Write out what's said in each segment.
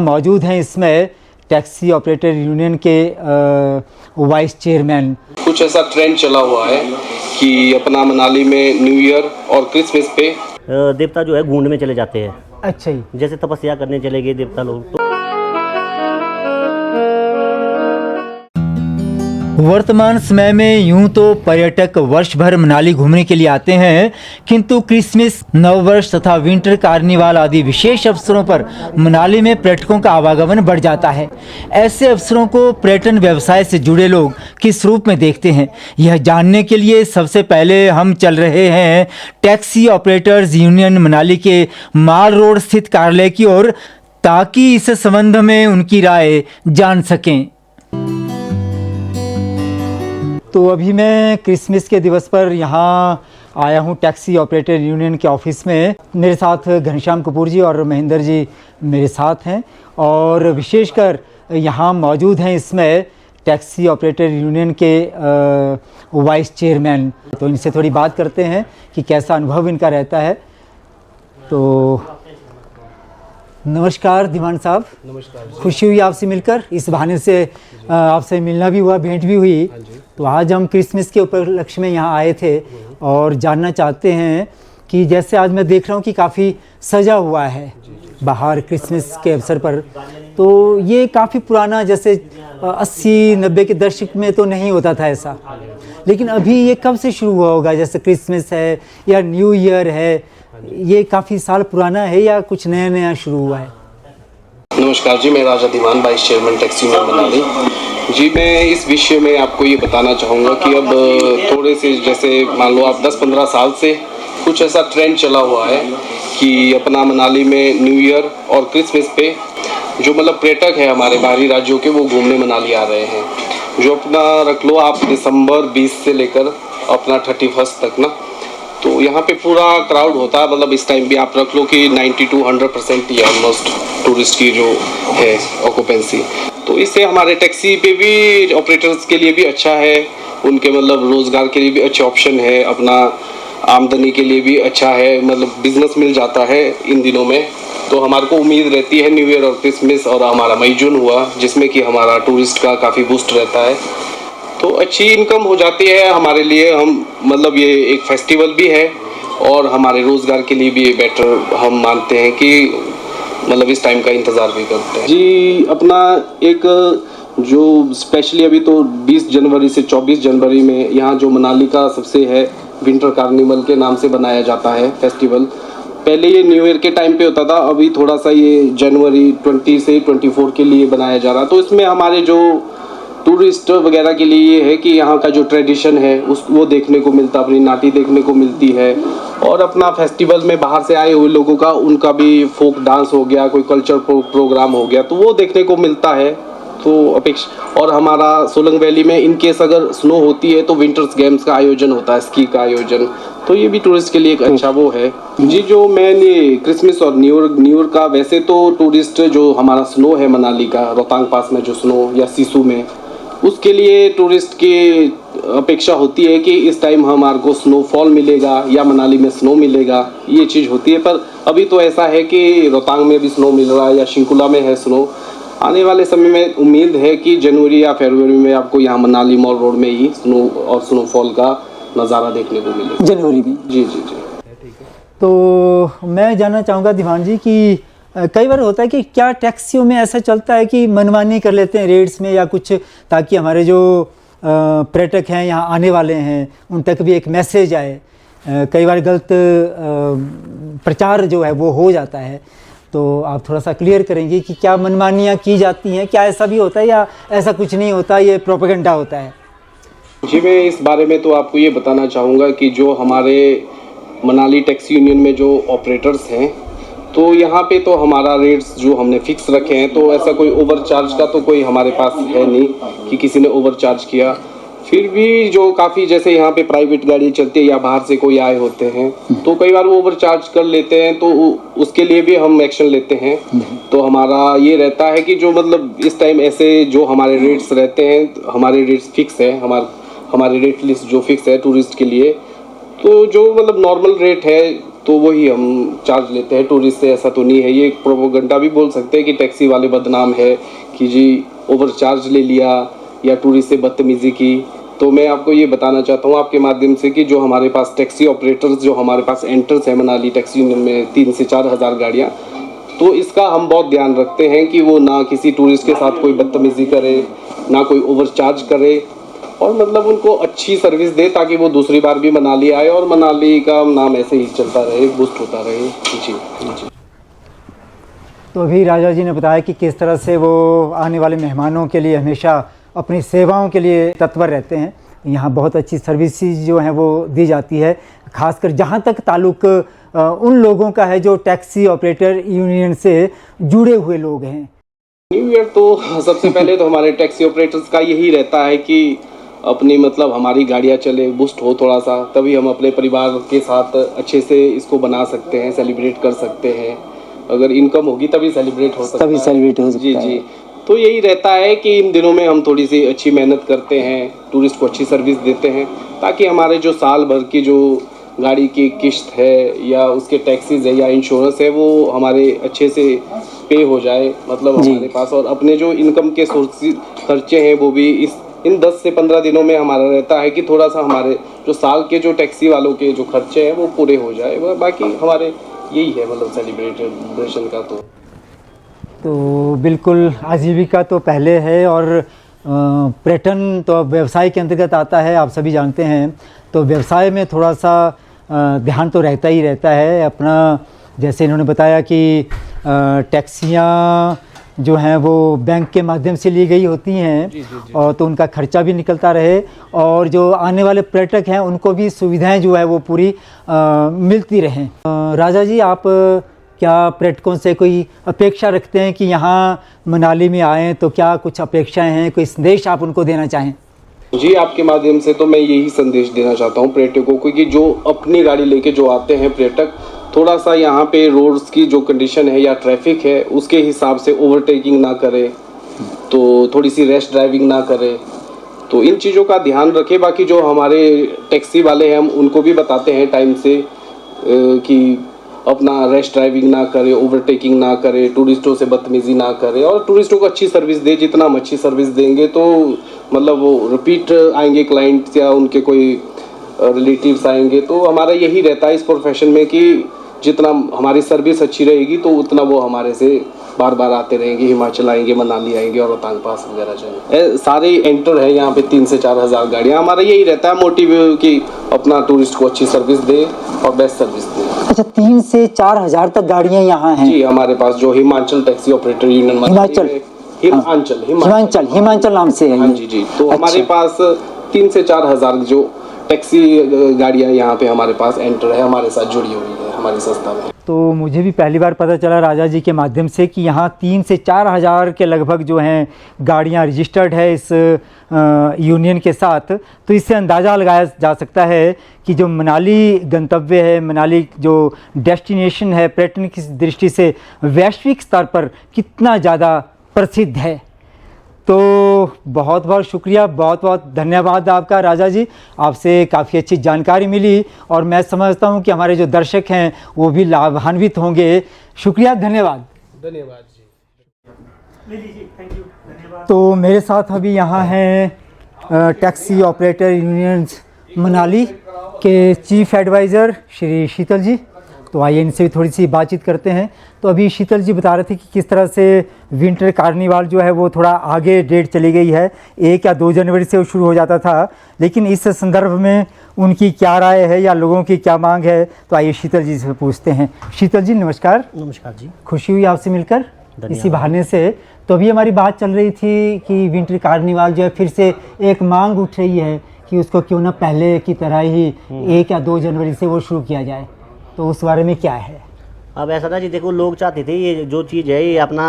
मौजूद हैं इसमें टैक्सी ऑपरेटर यूनियन के वाइस चेयरमैन। कुछ ऐसा ट्रेंड चला हुआ है कि अपना मनाली में न्यू ईयर और क्रिसमस पे देवता जो है घूंड में चले जाते हैं। अच्छा जी। जैसे तपस्या करने चले गए देवता लोग। तो वर्तमान समय में यूं तो पर्यटक वर्ष भर मनाली घूमने के लिए आते हैं, किंतु क्रिसमस, नववर्ष तथा विंटर कार्निवाल आदि विशेष अवसरों पर मनाली में पर्यटकों का आवागमन बढ़ जाता है। ऐसे अवसरों को पर्यटन व्यवसाय से जुड़े लोग किस रूप में देखते हैं, यह जानने के लिए सबसे पहले हम चल रहे हैं टैक्सी ऑपरेटर्स यूनियन मनाली के माल रोड स्थित कार्यालय की ओर, ताकि इस संबंध में उनकी राय जान सकें। तो अभी मैं क्रिसमस के दिवस पर यहाँ आया हूँ टैक्सी ऑपरेटर यूनियन के ऑफिस में। मेरे साथ घनश्याम कपूर जी और महेंद्र जी मेरे साथ हैं, और विशेषकर यहाँ मौजूद हैं इसमें टैक्सी ऑपरेटर यूनियन के वाइस चेयरमैन। तो इनसे थोड़ी बात करते हैं कि कैसा अनुभव इनका रहता है। तो नमस्कार दीवान साहब। नमस्कार। खुशी हुई आपसे मिलकर, इस बहाने से आपसे मिलना भी हुआ, भेंट भी हुई। तो आज हम क्रिसमस के उपलक्ष्य में यहाँ आए थे और जानना चाहते हैं कि जैसे आज मैं देख रहा हूँ कि काफ़ी सजा हुआ है बाहर क्रिसमस के अवसर पर, तो ये काफ़ी पुराना, जैसे 80-90 के दशक में तो नहीं होता था ऐसा, लेकिन अभी ये कब से शुरू हुआ होगा? जैसे क्रिसमस है या न्यू ईयर है, ये काफ़ी साल पुराना है या कुछ नया नया शुरू हुआ है? नमस्कार जी, मैं Raja Diwan, vice chairman taxi union Manali ji. मैं इस विषय में आपको ये बताना चाहूँगा कि अब थोड़े से, जैसे मान लो आप 10-15 साल से कुछ ऐसा ट्रेंड चला हुआ है कि अपना मनाली में न्यू ईयर और क्रिसमस पे जो मतलब पर्यटक है हमारे बाहरी राज्यों के, वो घूमने मनाली आ रहे हैं। जो अपना रख लो आप दिसंबर 20 से लेकर अपना 31 तक ना, तो यहाँ पे पूरा क्राउड होता है। मतलब इस टाइम भी आप रख लो कि 90-100% ही ऑलमोस्ट टूरिस्ट की जो है ऑक्यूपेंसी। तो इससे हमारे टैक्सी पे भी ऑपरेटर्स के लिए भी अच्छा है, उनके मतलब रोज़गार के लिए भी अच्छे ऑप्शन है, अपना आमदनी के लिए भी अच्छा है, मतलब बिजनेस मिल जाता है इन दिनों में। तो हमारे को उम्मीद रहती है न्यू ईयर और क्रिसमस और हमारा मई जून हुआ, जिसमें कि हमारा टूरिस्ट का काफ़ी बूस्ट रहता है, तो अच्छी इनकम हो जाती है हमारे लिए। हम मतलब ये एक फेस्टिवल भी है और हमारे रोज़गार के लिए भी ये बेटर हम मानते हैं कि मतलब इस टाइम का इंतज़ार भी करते हैं जी। अपना एक जो स्पेशली अभी तो 20 जनवरी से 24 जनवरी में यहाँ जो मनाली का सबसे है विंटर कार्निवल के नाम से बनाया जाता है फेस्टिवल। पहले ये न्यू ईयर के टाइम पे होता था, अभी थोड़ा सा ये जनवरी 20 से 24 के लिए बनाया जा रहा है। तो इसमें हमारे जो टूरिस्ट वगैरह के लिए ये है कि यहाँ का जो ट्रेडिशन है वो देखने को मिलता, अपनी नाटी देखने को मिलती है, और अपना फेस्टिवल में बाहर से आए हुए लोगों का उनका भी फोक डांस हो गया, कोई कल्चर प्रोग्राम हो गया, तो वो देखने को मिलता है। तो अपेक्षा, और हमारा सोलंग वैली में इनकेस अगर स्नो होती है तो विंटर्स गेम्स का आयोजन होता है, स्की का आयोजन, तो ये भी टूरिस्ट के लिए एक अच्छा वो है जी। जो मैंने क्रिसमस और न्यू ईयर का, वैसे तो टूरिस्ट जो हमारा स्नो है मनाली का, रोहतांग पास में जो स्नो या सिसु में, उसके लिए टूरिस्ट की अपेक्षा होती है कि इस टाइम हमारे को स्नोफॉल मिलेगा या मनाली में स्नो मिलेगा, ये चीज़ होती है। पर अभी तो ऐसा है कि रोहतांग में भी स्नो मिल रहा है या शिंकुला में है स्नो। आने वाले समय में उम्मीद है कि जनवरी या फरवरी में आपको यहाँ मनाली मॉल रोड में ही स्नो और स्नोफॉल का नज़ारा देखने को मिलेगा। जनवरी में? जी जी जी। तो मैं जानना चाहूँगा दीवान जी कि कई बार होता है कि क्या टैक्सियों में ऐसा चलता है कि मनमानी कर लेते हैं रेट्स में या कुछ, ताकि हमारे जो पर्यटक हैं यहाँ आने वाले हैं उन तक भी एक मैसेज आए। कई बार गलत प्रचार जो है वो हो जाता है, तो आप थोड़ा सा क्लियर करेंगे कि क्या मनमानियाँ की जाती हैं, क्या ऐसा भी होता है या ऐसा कुछ नहीं होता, ये प्रोपेगेंडा होता है? जी, मैं इस बारे में तो आपको ये बताना चाहूँगा कि जो हमारे मनाली टैक्सी यूनियन में जो ऑपरेटर्स हैं, तो यहाँ पे तो हमारा रेट्स जो हमने फिक्स रखे हैं, तो ऐसा कोई ओवर चार्ज का तो कोई हमारे पास है नहीं कि किसी ने ओवर चार्ज किया। फिर भी जो काफ़ी, जैसे यहाँ पे प्राइवेट गाड़ी चलती है या बाहर से कोई आए होते हैं, तो कई बार वो ओवर चार्ज कर लेते हैं, तो उसके लिए भी हम एक्शन लेते हैं। तो हमारा ये रहता है कि जो मतलब इस टाइम ऐसे जो हमारे रेट्स रहते हैं, हमारे रेट्स फिक्स है, हमारे रेट लिस्ट जो फिक्स है टूरिस्ट के लिए, तो जो मतलब नॉर्मल रेट है तो वही हम चार्ज लेते हैं टूरिस्ट से। ऐसा तो नहीं है, ये एक प्रोपोगंडा भी बोल सकते हैं कि टैक्सी वाले बदनाम है कि जी ओवर चार्ज ले लिया या टूरिस्ट से बदतमीज़ी की। तो मैं आपको ये बताना चाहता हूँ आपके माध्यम से कि जो हमारे पास टैक्सी ऑपरेटर्स जो हमारे पास एंटर्स है मनाली टैक्सी यूनियन में 3 से 4 हज़ार गाड़ियाँ, तो इसका हम बहुत ध्यान रखते हैं कि वो ना किसी टूरिस्ट के साथ कोई बदतमीज़ी करे, ना कोई ओवर चार्ज करे, और मतलब उनको अच्छी सर्विस दे ताकि वो दूसरी बार भी मनाली आए और मनाली का नाम ऐसे ही चलता रहे, बूस्ट होता रहे। जी जी। तो अभी राजा जी ने बताया कि किस तरह से वो आने वाले मेहमानों के लिए हमेशा अपनी सेवाओं के लिए तत्पर रहते हैं। यहाँ बहुत अच्छी सर्विसेज जो हैं वो दी जाती है, खासकर जहाँ तक ताल्लुक़ उन लोगों का है जो टैक्सी ऑपरेटर यूनियन से जुड़े हुए लोग हैं। न्यू ईयर तो सबसे पहले तो हमारे टैक्सी ऑपरेटर्स का यही रहता है कि अपनी मतलब हमारी गाड़ियाँ चले, बूस्ट हो थोड़ा सा, तभी हम अपने परिवार के साथ अच्छे से इसको बना सकते हैं, सेलिब्रेट कर सकते हैं। अगर इनकम होगी तभी सेलिब्रेट हो सकता है, तभी सेलिब्रेट हो सकता है। जी जी। तो यही रहता है कि इन दिनों में हम थोड़ी सी अच्छी मेहनत करते हैं, टूरिस्ट को अच्छी सर्विस देते हैं, ताकि हमारे जो साल भर की जो गाड़ी की किश्त है या उसके टैक्सीज है या इंश्योरेंस है वो हमारे अच्छे से पे हो जाए, मतलब हमारे पास, और अपने जो इनकम के सोर्स खर्चे हैं वो भी इन 10 से 15 दिनों में हमारा रहता है कि थोड़ा सा हमारे जो साल के जो टैक्सी वालों के जो खर्चे हैं वो पूरे हो जाए। बाकी हमारे यही है मतलब सेलिब्रेशन का। तो बिल्कुल आजीविका तो पहले है और पर्यटन तो व्यवसाय के अंतर्गत आता है, आप सभी जानते हैं। तो व्यवसाय में थोड़ा सा ध्यान तो रहता ही रहता है अपना। जैसे इन्होंने बताया कि टैक्सियाँ जो हैं वो बैंक के माध्यम से ली गई होती हैं, और तो उनका खर्चा भी निकलता रहे और जो आने वाले पर्यटक हैं उनको भी सुविधाएं जो है वो पूरी मिलती रहें। राजा जी, आप क्या पर्यटकों से कोई अपेक्षा रखते हैं कि यहाँ मनाली में आएँ, तो क्या कुछ अपेक्षाएं हैं, कोई संदेश आप उनको देना चाहें? जी, आपके माध्यम से तो मैं यही संदेश देना चाहता हूँ पर्यटकों को कि जो अपनी गाड़ी लेके जो आते हैं पर्यटक, थोड़ा सा यहाँ पे रोड्स की जो कंडीशन है या ट्रैफिक है उसके हिसाब से ओवरटेकिंग ना करे, तो थोड़ी सी रैश ड्राइविंग ना करे, तो इन चीज़ों का ध्यान रखें। बाकी जो हमारे टैक्सी वाले हैं हम उनको भी बताते हैं टाइम से कि अपना रैश ड्राइविंग ना करे, ओवरटेकिंग ना करे, टूरिस्टों से बदतमीज़ी ना करे, और टूरिस्टों को अच्छी सर्विस दे। जितना हम अच्छी सर्विस देंगे तो मतलब वो रिपीट आएंगे क्लाइंट्स या उनके कोई रिलेटिव्स आएंगे। तो हमारा यही रहता है इस प्रोफेशन में कि जितना हमारी सर्विस अच्छी रहेगी तो उतना वो हमारे से बार बार आते रहेंगे, हिमाचल आएंगे, मनाली आएंगे और रोहतांग पास वगैरह जाएंगे। सारे एंटर है यहाँ पे 3 से 4 हज़ार गाड़ियाँ। हमारा यही रहता है मोटिव कि अपना टूरिस्ट को अच्छी सर्विस दे और बेस्ट सर्विस दे। अच्छा, 3 से 4 हज़ार तक गाड़ियाँ यहाँ हैं? जी, हमारे पास जो Himachal taxi operator union Himachal नाम से है। हाँ जी जी। तो हमारे पास 3 से 4 हज़ार जो टैक्सी गाड़ियाँ यहाँ पे हमारे पास एंटर है, हमारे साथ जुड़ी हुई है हमारी संस्था में। तो मुझे भी पहली बार पता चला राजा जी के माध्यम से कि यहाँ 3 से 4 हज़ार के लगभग जो हैं गाड़ियाँ रजिस्टर्ड है इस यूनियन के साथ। तो इससे अंदाज़ा लगाया जा सकता है कि जो मनाली गंतव्य है, मनाली जो डेस्टिनेशन है, पर्यटन की दृष्टि से वैश्विक स्तर पर कितना ज़्यादा प्रसिद्ध है। तो बहुत बहुत शुक्रिया, बहुत बहुत धन्यवाद आपका राजा जी। आपसे काफ़ी अच्छी जानकारी मिली और मैं समझता हूँ कि हमारे जो दर्शक हैं वो भी लाभान्वित होंगे। शुक्रिया, धन्यवाद। धन्यवाद जी। तो मेरे साथ अभी यहाँ हैं टैक्सी ऑपरेटर यूनियन मनाली के चीफ एडवाइज़र श्री शीतल जी। तो आइए इनसे भी थोड़ी सी बातचीत करते हैं। तो अभी शीतल जी बता रहे थे कि किस तरह से विंटर कार्निवाल जो है वो थोड़ा आगे डेट चली गई है, 1 या 2 जनवरी से वो शुरू हो जाता था, लेकिन इस संदर्भ में उनकी क्या राय है या लोगों की क्या मांग है, तो आइए शीतल जी से पूछते हैं। शीतल जी नमस्कार। नमस्कार जी। खुशी हुई आपसे मिलकर इसी बहाने से। तो अभी हमारी बात चल रही थी कि विंटर कार्निवाल जो है फिर से एक मांग उठ रही है कि उसको क्यों ना पहले की तरह ही 1 या 2 जनवरी से वो शुरू किया जाए, तो उस बारे में क्या है? अब ऐसा था जी, देखो लोग चाहते थे ये जो चीज़ है ये अपना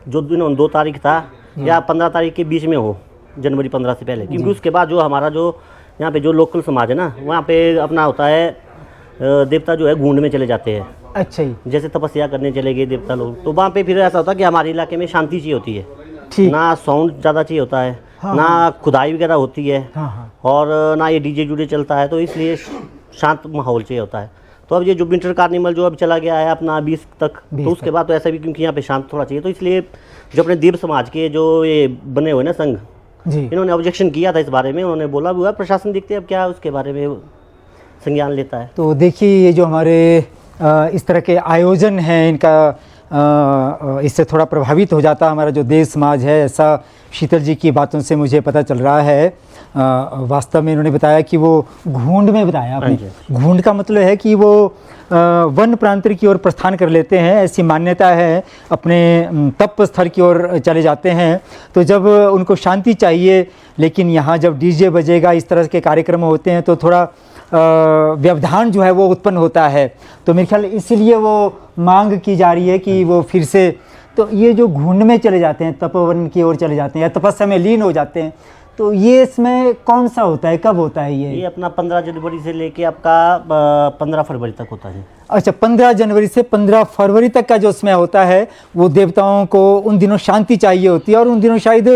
जो दिन 2 तारीख था या 15 तारीख के बीच में हो, जनवरी 15 से पहले, क्योंकि उसके बाद जो हमारा जो यहाँ पे जो लोकल समाज है ना, वहाँ पे अपना होता है देवता जो है घूंड में चले जाते हैं। अच्छा ही, जैसे तपस्या करने चले गए देवता लोग, तो वहाँ पे फिर ऐसा होता है कि हमारे इलाके में शांति चाहिए होती है, ना साउंड ज़्यादा चाहिए होता है, ना खुदाई वगैरह होती है, और ना ये डीजे जूडे चलता है, तो इसलिए शांत माहौल चाहिए होता है। तो अब ये जो विंटर कार्निवल जो अब चला गया है अपना 20 तक, 20 तो उसके बाद तो ऐसा भी, क्योंकि यहाँ पे शांत थोड़ा चाहिए, तो इसलिए जो अपने देव समाज के जो ये बने हुए ना संघ, जी इन्होंने ऑब्जेक्शन किया था इस बारे में। उन्होंने बोला भी हुआ, प्रशासन देखते हैं अब क्या उसके बारे में संज्ञान लेता है। तो देखिए ये जो हमारे इस तरह के आयोजन हैं इनका इससे थोड़ा प्रभावित हो जाता हमारा जो देश समाज है, ऐसा शीतल जी की बातों से मुझे पता चल रहा है। वास्तव में इन्होंने बताया कि वो घूंड में बताया आपने, घूंड का मतलब है कि वो वन प्रांतर की ओर प्रस्थान कर लेते हैं, ऐसी मान्यता है, अपने तप स्थल की ओर चले जाते हैं। तो जब उनको शांति चाहिए, लेकिन यहाँ जब डीजे बजेगा, इस तरह के कार्यक्रम होते हैं, तो थोड़ा व्यवधान जो है वो उत्पन्न होता है। तो मेरे ख्याल इसीलिए वो मांग की जा रही है कि वो फिर से, तो ये जो घूंड में चले जाते हैं, तपोवन की ओर चले जाते हैं या तपस्या में लीन हो जाते हैं, तो ये इसमें कौन सा होता है, कब होता है ये अपना 15 जनवरी से लेके आपका 15 फरवरी तक होता है। अच्छा, 15 जनवरी से 15 फरवरी तक का जो समय होता है, वो देवताओं को उन दिनों शांति चाहिए होती है। और उन दिनों शायद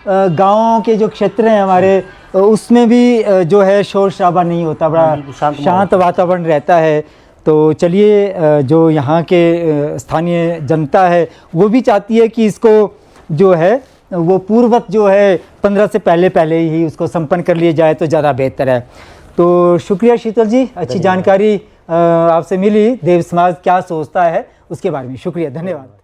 गाँवों के जो क्षेत्र हैं हमारे, उसमें भी जो है शोर शराबा नहीं होता, बड़ा शांत वातावरण रहता है। तो चलिए, जो यहाँ के स्थानीय जनता है वो भी चाहती है कि इसको जो है वो पूर्ववत जो है 15 से पहले ही उसको संपन्न कर लिया जाए तो ज़्यादा बेहतर है। तो शुक्रिया शीतल जी, अच्छी जानकारी आपसे मिली। देव समाज क्या सोचता है उसके बारे में, शुक्रिया, धन्यवाद।